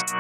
Hey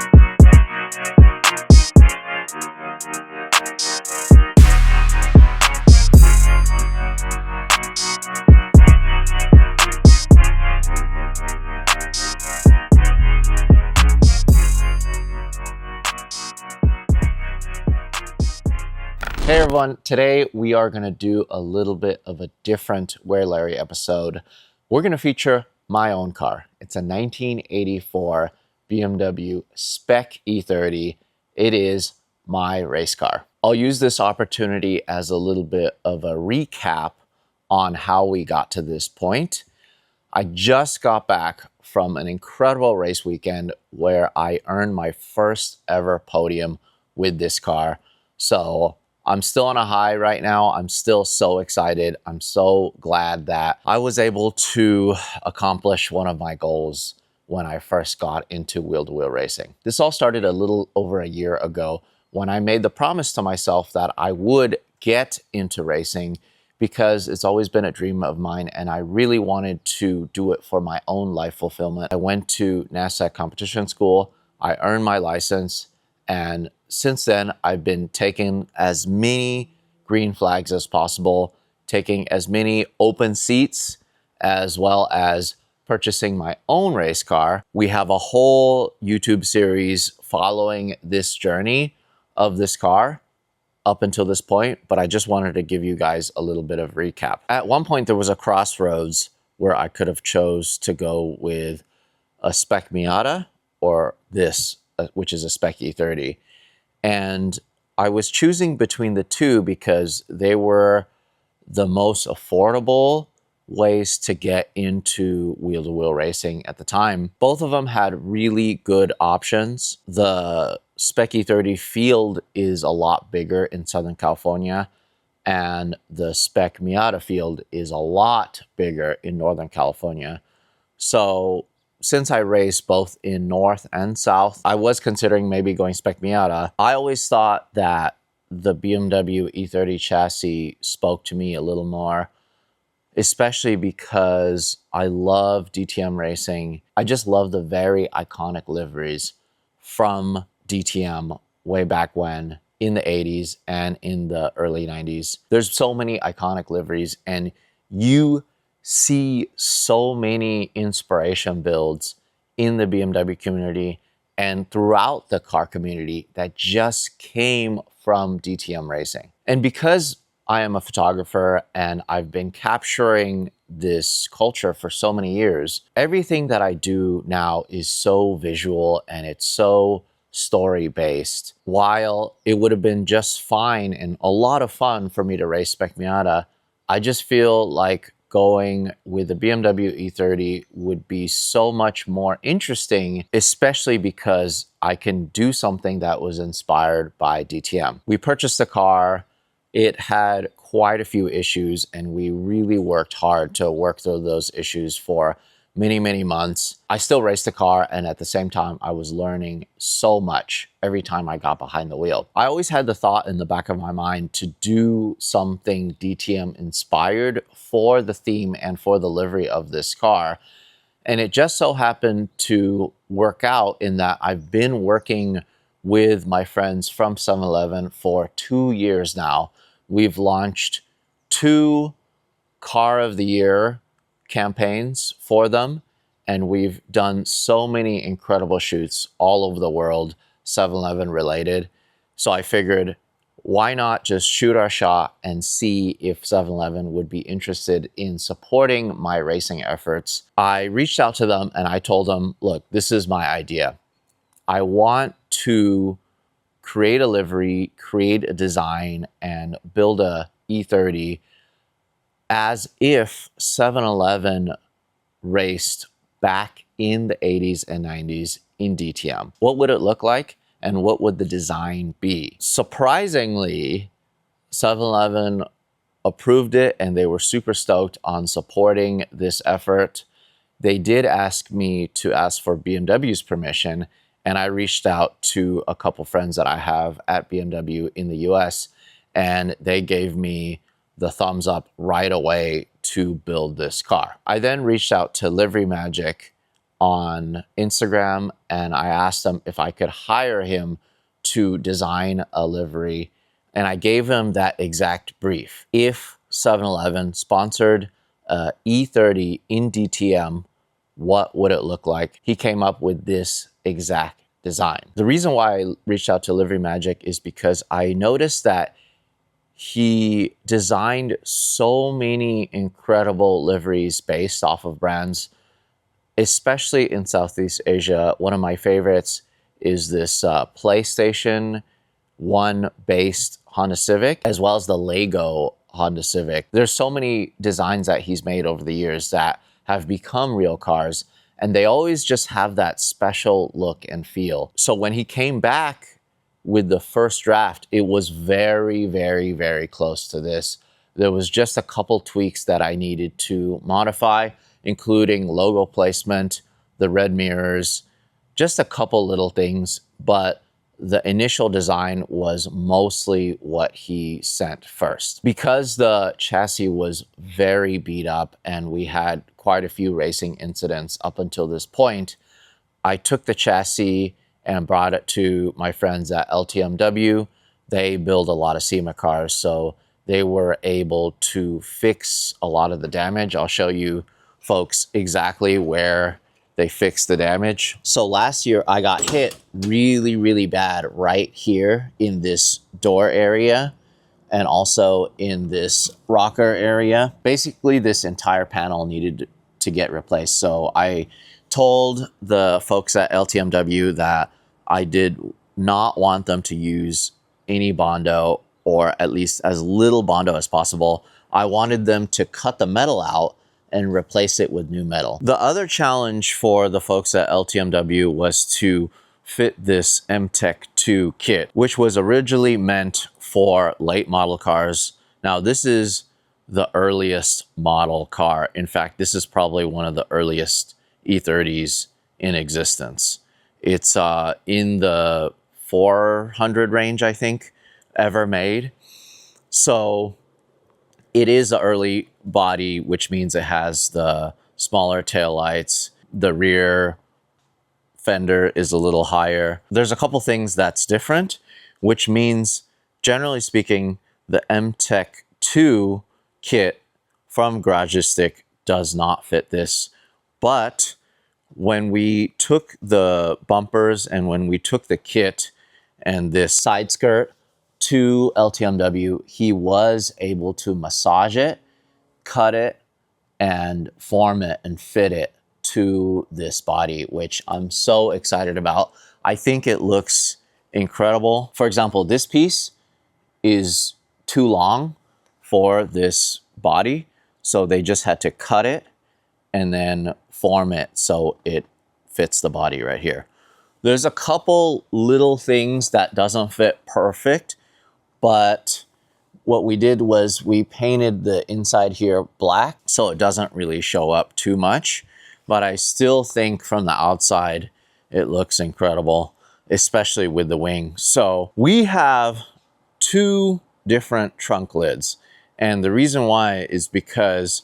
everyone, today we are going to do a little bit of a different Where Larry episode. We're going to feature my own car. It's a 1984 BMW Spec E30. It is my race car. I'll use this opportunity as a little bit of a recap on how we got to this point. I just got back from an incredible race weekend where I earned my first ever podium with this car. So I'm still on a high right now. I'm still so excited. I'm so glad that I was able to accomplish one of my goals when I first got into wheel-to-wheel racing. This all started a little over a year ago when I made the promise to myself that I would get into racing because it's always been a dream of mine and I really wanted to do it for my own life fulfillment. I went to NASDAQ competition school, I earned my license, and since then, I've been taking as many green flags as possible, taking as many open seats, as well as purchasing my own race car. We have a whole YouTube series following this journey of this car up until this point, but I just wanted to give you guys a little bit of recap. At one point, there was a crossroads where I could have chose to go with a Spec Miata or this, which is a Spec E30. And I was choosing between the two because they were the most affordable ways to get into wheel-to-wheel racing at the time. Both of them had really good options. The Spec E30 field is a lot bigger in Southern California, and the Spec Miata field is a lot bigger in Northern California. So since I race both in North and South, I was considering maybe going Spec Miata. I always thought that the BMW E30 chassis spoke to me a little more, especially because I love DTM racing. I just love the very iconic liveries from DTM way back when in the 80s and in the early 90s. There's so many iconic liveries and you see so many inspiration builds in the BMW community and throughout the car community that just came from DTM racing. And because I am a photographer and I've been capturing this culture for so many years, everything that I do now is so visual and it's so story-based. While it would have been just fine and a lot of fun for me to race Spec Miata, I just feel like going with the BMW E30 would be so much more interesting, especially because I can do something that was inspired by DTM. We purchased the car. It had quite a few issues, and we really worked hard to work through those issues for many, many months. I still raced the car, and at the same time, I was learning so much every time I got behind the wheel. I always had the thought in the back of my mind to do something DTM inspired for the theme and for the livery of this car. And it just so happened to work out in that I've been working with my friends from 7-Eleven for 2 years now. We've launched 2 Car of the Year campaigns for them, and we've done so many incredible shoots all over the world, 7-Eleven related. So I figured, why not just shoot our shot and see if 7-Eleven would be interested in supporting my racing efforts. I reached out to them and I told them, look, this is my idea. I want to create a livery, create a design, and build a E30 as if 7-Eleven raced back in the 80s and 90s in DTM. What would it look like and what would the design be? Surprisingly, 7-Eleven approved it and they were super stoked on supporting this effort. They did ask me to ask for BMW's permission, and I reached out to a couple friends that I have at BMW in the US, and they gave me the thumbs up right away to build this car. I then reached out to Livery Magic on Instagram, and I asked him if I could hire him to design a livery, and I gave him that exact brief. If 7-Eleven sponsored E30 in DTM, what would it look like? He came up with this exact design. The reason why I reached out to Livery Magic is because I noticed that he designed so many incredible liveries based off of brands, especially in Southeast Asia. One of my favorites is this PlayStation 1 based Honda Civic, as well as the Lego Honda Civic. There's so many designs that he's made over the years that have become real cars, and they always just have that special look and feel. So when he came back with the first draft, it was very, very, very close to this. There was just a couple tweaks that I needed to modify, including logo placement, the red mirrors, just a couple little things, but the initial design was mostly what he sent first. Because the chassis was very beat up and we had quite a few racing incidents up until this point, I took the chassis and brought it to my friends at LTMW. They build a lot of SEMA cars, so they were able to fix a lot of the damage. I'll show you folks exactly where they fixed the damage. So last year I got hit really, really bad right here in this door area and also in this rocker area. Basically, this entire panel needed to get replaced. So I told the folks at LTMW that I did not want them to use any Bondo, or at least as little Bondo as possible. I wanted them to cut the metal out and replace it with new metal. The other challenge for the folks at LTMW was to fit this MTech 2 kit, which was originally meant for late model cars. Now, this is the earliest model car. In fact, this is probably one of the earliest E30s in existence. It's in the 400 range, I think, ever made. So it is the early body, which means it has the smaller taillights. The rear fender is a little higher. There's a couple things that's different, which means, generally speaking, the MTech 2 kit from Garagistic does not fit this. But when we took the bumpers and when we took the kit and this side skirt to LTMW, he was able to massage it, cut it, and form it and fit it to this body, which I'm so excited about. I think it looks incredible. For example, this piece is too long for this body, so they just had to cut it and then form it so it fits the body right here. There's a couple little things that doesn't fit perfect, but what we did was we painted the inside here black so it doesn't really show up too much, but I still think from the outside it looks incredible, especially with the wing. So we have two different trunk lids, and the reason why is because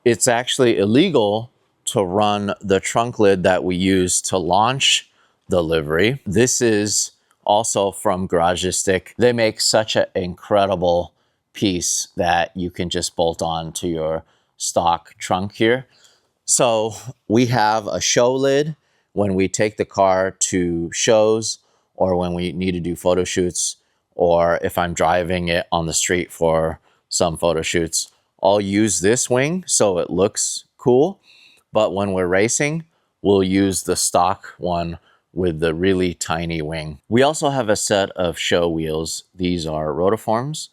it's actually illegal to run the trunk lid that we use to launch the livery. This is also from Garagistic. They make such an incredible piece that you can just bolt on to your stock trunk here. So we have a show lid when we take the car to shows or when we need to do photo shoots, or if I'm driving it on the street for some photo shoots. I'll use this wing so it looks cool, but when we're racing, we'll use the stock one with the really tiny wing. We also have a set of show wheels. These are rotiforms.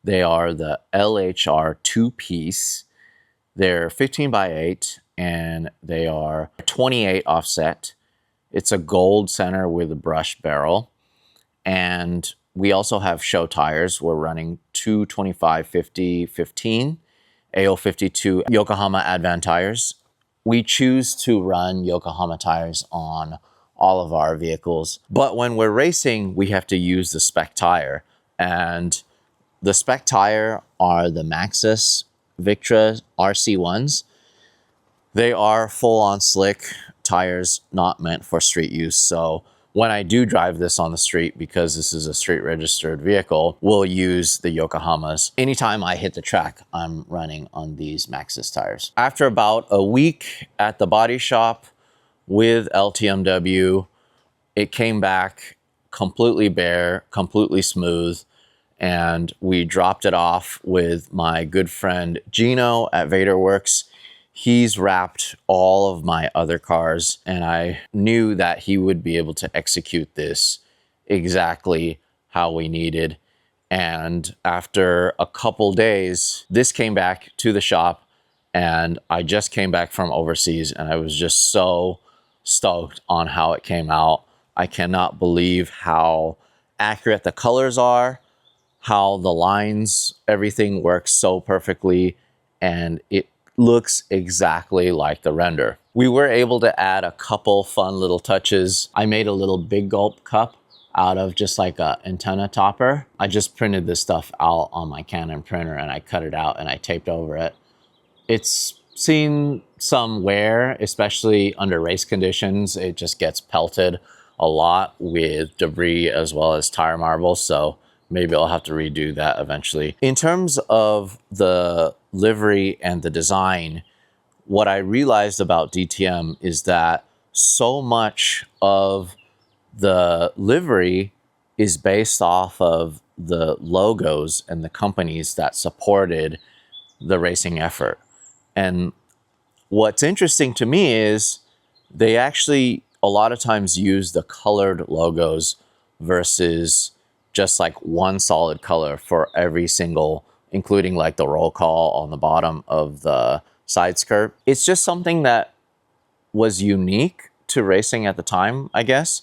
They are the LHR 2-piece. They're 15x8 and they are 28 offset. It's a gold center with a brush barrel. And we also have show tires. We're running two 25/50/15 AO52 Yokohama Advan tires. We choose to run Yokohama tires on all of our vehicles, but when we're racing, we have to use the Spec tire. And the Spec tire are the Maxxis Victra RC1s. They are full on slick, tires, not meant for street use. So when I do drive this on the street, because this is a street registered vehicle, we'll use the Yokohamas. Anytime I hit the track, I'm running on these Maxxis tires. After about a week at the body shop with LTMW, it came back completely bare, completely smooth, and we dropped it off with my good friend Gino at VaderWorks. He's wrapped all of my other cars, and I knew that he would be able to execute this exactly how we needed. And after a couple days, this came back to the shop, and I just came back from overseas, and I was just so stoked on how it came out. I cannot believe how accurate the colors are, how the lines, everything works so perfectly, and it looks exactly like the render. We were able to add a couple fun little touches. I made a little Big Gulp cup out of just like a antenna topper. I just printed this stuff out on my Canon printer, and I cut it out and I taped over it. It's seen some wear, especially under race conditions. It just gets pelted a lot with debris as well as tire marbles. So maybe I'll have to redo that eventually. In terms of the livery and the design, what I realized about DTM is that so much of the livery is based off of the logos and the companies that supported the racing effort. And what's interesting to me is they actually a lot of times use the colored logos versus just like one solid color for every single, including like the roll call on the bottom of the side skirt. It's just something that was unique to racing at the time, I guess.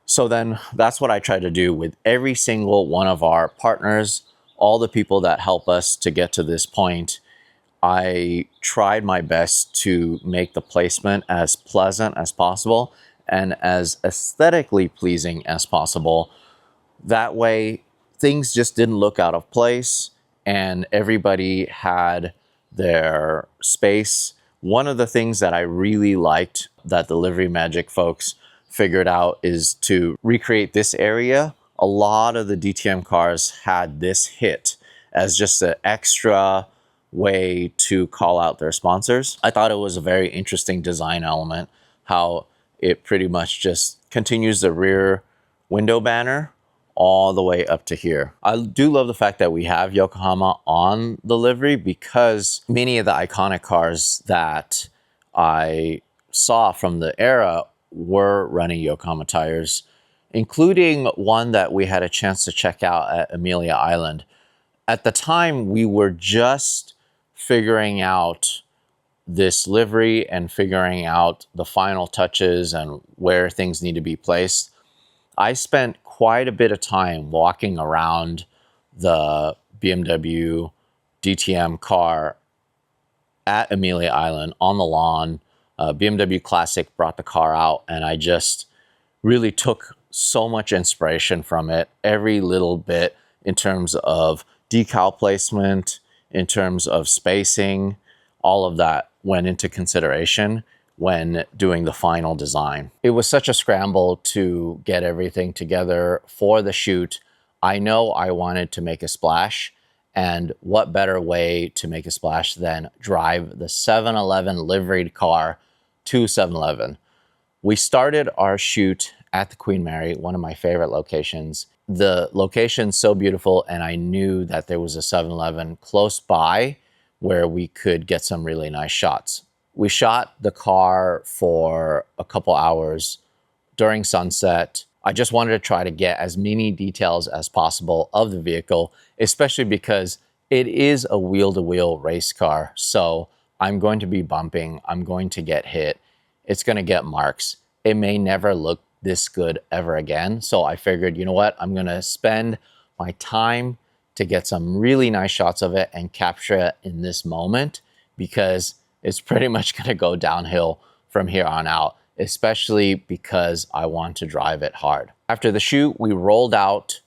So then that's what I try to do with every single one of our partners, all the people that help us to get to this point. I tried my best to make the placement as pleasant as possible and as aesthetically pleasing as possible. That way, things just didn't look out of place and everybody had their space. One of the things that I really liked that the Livery Magic folks figured out is to recreate this area. A lot of the DTM cars had this hit as just an extra way to call out their sponsors. I thought it was a very interesting design element, how it pretty much just continues the rear window banner all the way up to here. I do love the fact that we have Yokohama on the livery, because many of the iconic cars that I saw from the era were running Yokohama tires, including one that we had a chance to check out at Amelia Island. At the time, we were just figuring out this livery and figuring out the final touches and where things need to be placed. I spent quite a bit of time walking around the BMW DTM car at Amelia Island on the lawn. BMW Classic brought the car out, and I just really took so much inspiration from it. Every little bit in terms of decal placement, in terms of spacing, all of that went into consideration when doing the final design. It was such a scramble to get everything together for the shoot. I know I wanted to make a splash, and what better way to make a splash than drive the 7-Eleven liveried car to 7-Eleven. We started our shoot at the Queen Mary, one of my favorite locations. The location's so beautiful, and I knew that there was a 7-Eleven close by where we could get some really nice shots. We shot the car for a couple hours during sunset. I just wanted to try to get as many details as possible of the vehicle, especially because it is a wheel-to-wheel race car. So I'm going to be bumping, I'm going to get hit, it's going to get marks. It may never look this good ever again. So I figured, you know what, I'm going to spend my time to get some really nice shots of it and capture it in this moment, because it's pretty much going to go downhill from here on out, especially because I want to drive it hard. After the shoot, we rolled out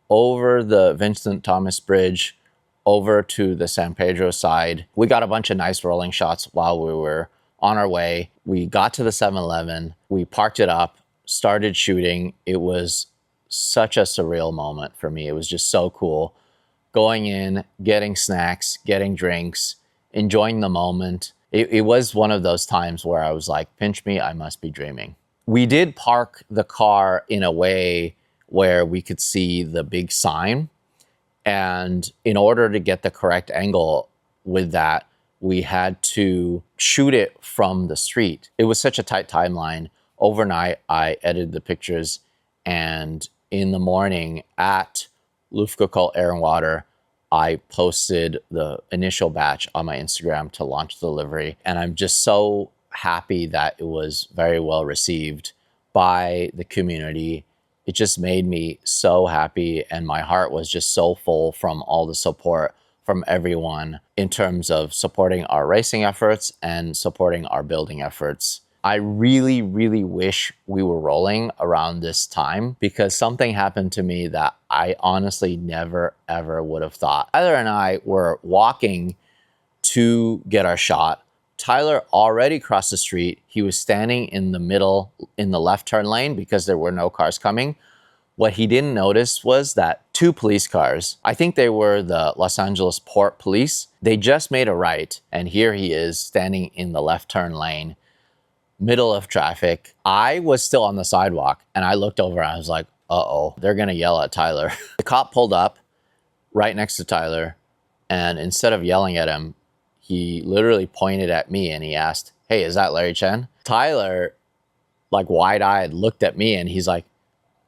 over the Vincent Thomas Bridge over to the San Pedro side. We got a bunch of nice rolling shots while we were on our way. We got to the 7-Eleven, we parked it up, started shooting. It was such a surreal moment for me. It was just so cool. Going in, getting snacks, getting drinks, enjoying the moment. It was one of those times where I was like, pinch me, I must be dreaming. We did park the car in a way where we could see the big sign. And in order to get the correct angle with that, we had to shoot it from the street. It was such a tight timeline. Overnight, I edited the pictures, and in the morning at Luftgekühlt Air and Water, I posted the initial batch on my Instagram to launch the delivery. And I'm just so happy that it was very well received by the community. It just made me so happy, and my heart was just so full from all the support from everyone in terms of supporting our racing efforts and supporting our building efforts. I really, really wish we were rolling around this time, because something happened to me that I honestly never, ever would have thought. Tyler and I were walking to get our shot. Tyler already crossed the street. He was standing in the middle, in the left turn lane, because there were no cars coming. What he didn't notice was that 2 police cars, I think they were the Los Angeles Port Police, they just made a right, and here he is standing in the left turn lane, middle of traffic. I was still on the sidewalk, and I looked over and I was like, uh-oh, they're gonna yell at Tyler. The cop pulled up right next to Tyler, and instead of yelling at him, he literally pointed at me and he asked, "Hey, is that Larry Chen?" Tyler, like wide-eyed, looked at me and he's like,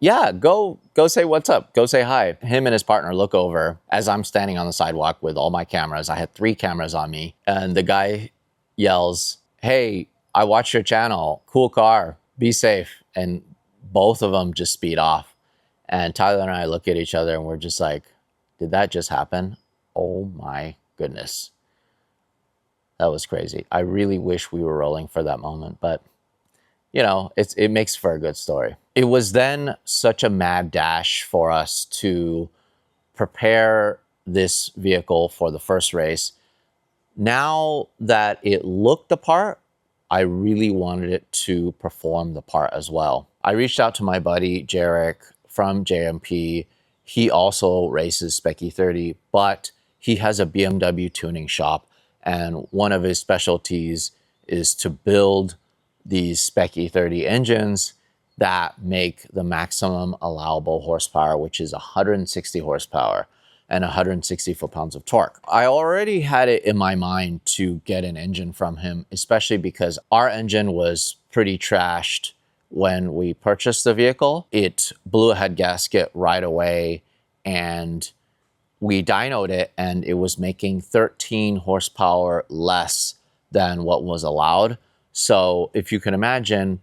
"Yeah, go say what's up. Go say hi." Him and his partner look over as I'm standing on the sidewalk with all my cameras. I had 3 cameras on me. And the guy yells, "Hey, I watched your channel. Cool car. Be safe." And both of them just speed off. And Tyler and I look at each other and we're just like, did that just happen? Oh my goodness. That was crazy. I really wish we were rolling for that moment, but you know, it makes for a good story. It was then such a mad dash for us to prepare this vehicle for the first race. Now that it looked the part, I really wanted it to perform the part as well. I reached out to my buddy, Jarek, from JMP. He also races Spec E30, but he has a BMW tuning shop, and one of his specialties is to build these Spec E30 engines that make the maximum allowable horsepower, which is 160 horsepower and 160 foot-pounds of torque. I already had it in my mind to get an engine from him, especially because our engine was pretty trashed when we purchased the vehicle. It blew a head gasket right away, and we dynoed it, and it was making 13 horsepower less than what was allowed. So if you can imagine,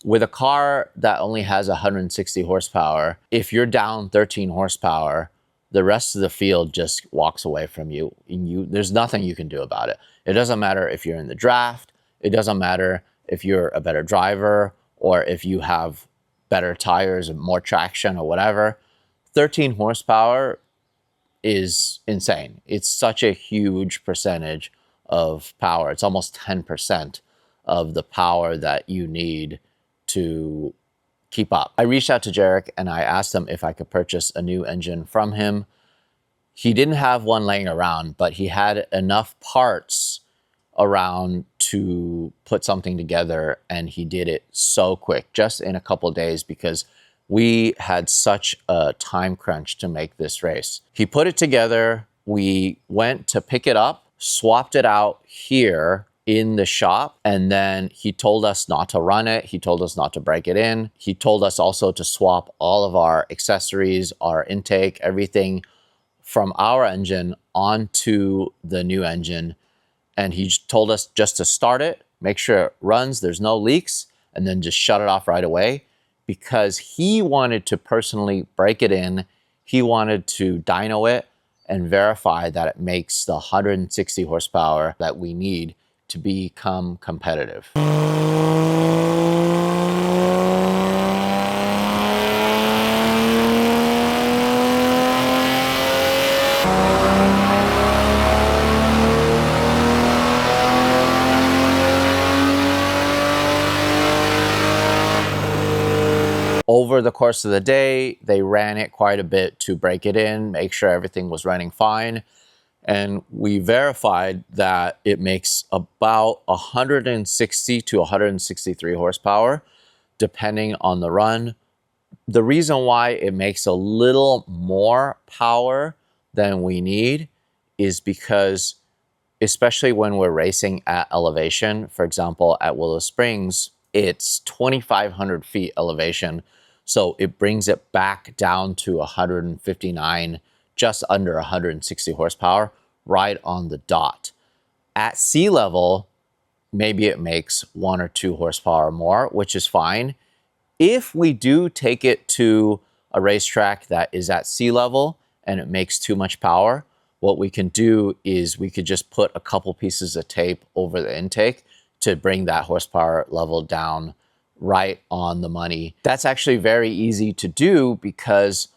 with a car that only has 160 horsepower, if you're down 13 horsepower, the rest of the field just walks away from you. There's nothing you can do about it. It doesn't matter if you're in the draft. It doesn't matter if you're a better driver or if you have better tires and more traction or whatever. 13 horsepower is insane. It's such a huge percentage of power. It's almost 10% of the power that you need to keep up. I reached out to Jarek and I asked him if I could purchase a new engine from him. He didn't have one laying around, but he had enough parts around to put something together, and he did it so quick, just in a couple of days, because we had such a time crunch to make this race. He put it together. We went to pick it up, swapped it out here in the shop, and then he told us not to run it. He told us not to break it in. He told us also to swap all of our accessories, our intake, everything from our engine onto the new engine. And he told us just to start it, make sure it runs, there's no leaks, and then just shut it off right away, because he wanted to personally break it in. He wanted to dyno it and verify that it makes the 160 horsepower that we need to become competitive. Over the course of the day, they ran it quite a bit to break it in, make sure everything was running fine. And we verified that it makes about 160 to 163 horsepower, depending on the run. The reason why it makes a little more power than we need is because, especially when we're racing at elevation, for example, at Willow Springs, it's 2,500 feet elevation. So it brings it back down to 159, just under 160 horsepower, right on the dot. At sea level, maybe it makes 1 or 2 horsepower more, which is fine. If we do take it to a racetrack that is at sea level and it makes too much power, what we can do is we could just put a couple pieces of tape over the intake to bring that horsepower level down right on the money. That's actually very easy to do because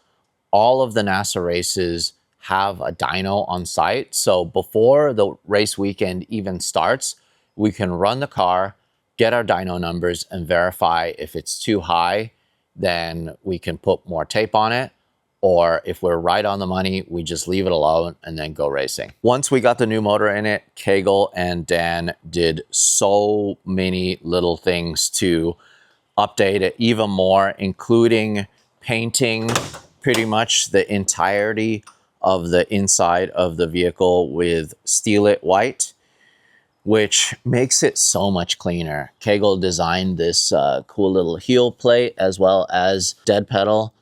all of the NASA races have a dyno on site. So before the race weekend even starts, we can run the car, get our dyno numbers, and verify if it's too high, then we can put more tape on it. Or if we're right on the money, we just leave it alone and then go racing. Once we got the new motor in it, Kegel and Dan did so many little things to update it even more, including painting pretty much the entirety of the inside of the vehicle with Steel It White, which makes it so much cleaner. Kegel designed this cool little heel plate as well as dead pedal.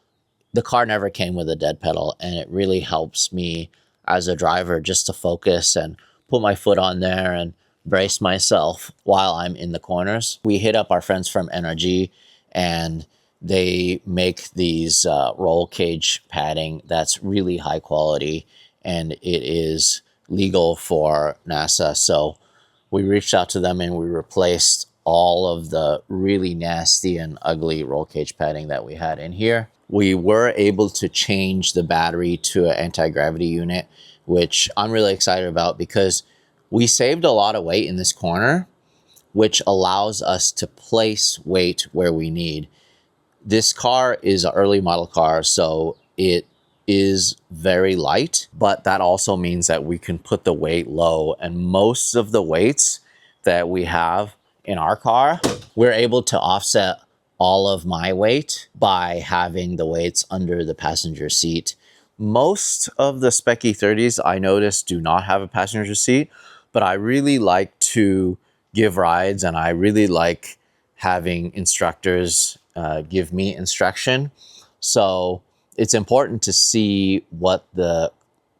The car never came with a dead pedal, and it really helps me as a driver just to focus and put my foot on there and brace myself while I'm in the corners. We hit up our friends from NRG, and they make these roll cage padding that's really high quality, and it is legal for NASA. So we reached out to them and we replaced all of the really nasty and ugly roll cage padding that we had in here. We were able to change the battery to an anti-gravity unit, which I'm really excited about because we saved a lot of weight in this corner, which allows us to place weight where we need. This car is an early model car, so it is very light, but that also means that we can put the weight low, and most of the weights that we have in our car, we're able to offset all of my weight by having the weights under the passenger seat. Most of the Spec E30s I noticed do not have a passenger seat, but I really like to give rides and I really like having instructors give me instruction. So it's important to see what the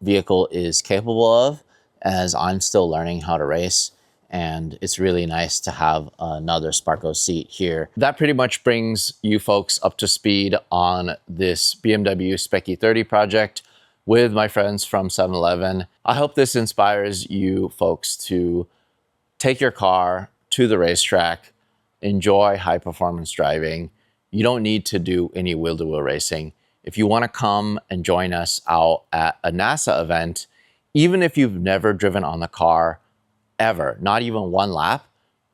vehicle is capable of as I'm still learning how to race. And it's really nice to have another Sparco seat here. That pretty much brings you folks up to speed on this BMW Spec E30 project with my friends from 7-Eleven. I hope this inspires you folks to take your car to the racetrack, enjoy high performance driving. You don't need to do any wheel-to-wheel racing. If you want to come and join us out at a NASA event, even if you've never driven on the car ever, not even one lap,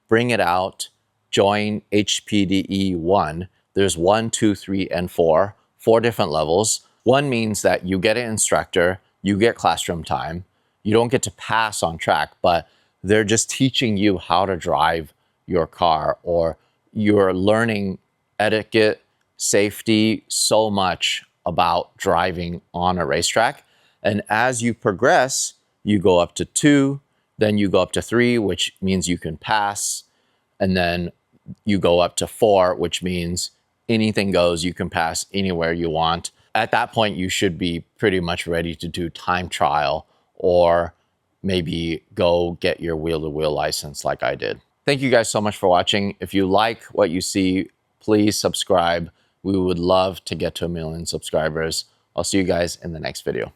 bring it out, join HPDE 1. There's 1, 2, 3, and 4 different levels. 1 means that you get an instructor, you get classroom time. You don't get to pass on track, but they're just teaching you how to drive your car, or you're learning etiquette, safety, so much about driving on a racetrack. And as you progress, you go up to 2, then you go up to 3, which means you can pass. And then you go up to 4, which means anything goes, you can pass anywhere you want. At that point, you should be pretty much ready to do time trial or maybe go get your wheel-to-wheel license like I did. Thank you guys so much for watching. If you like what you see, please subscribe. We would love to get to 1 million subscribers. I'll see you guys in the next video.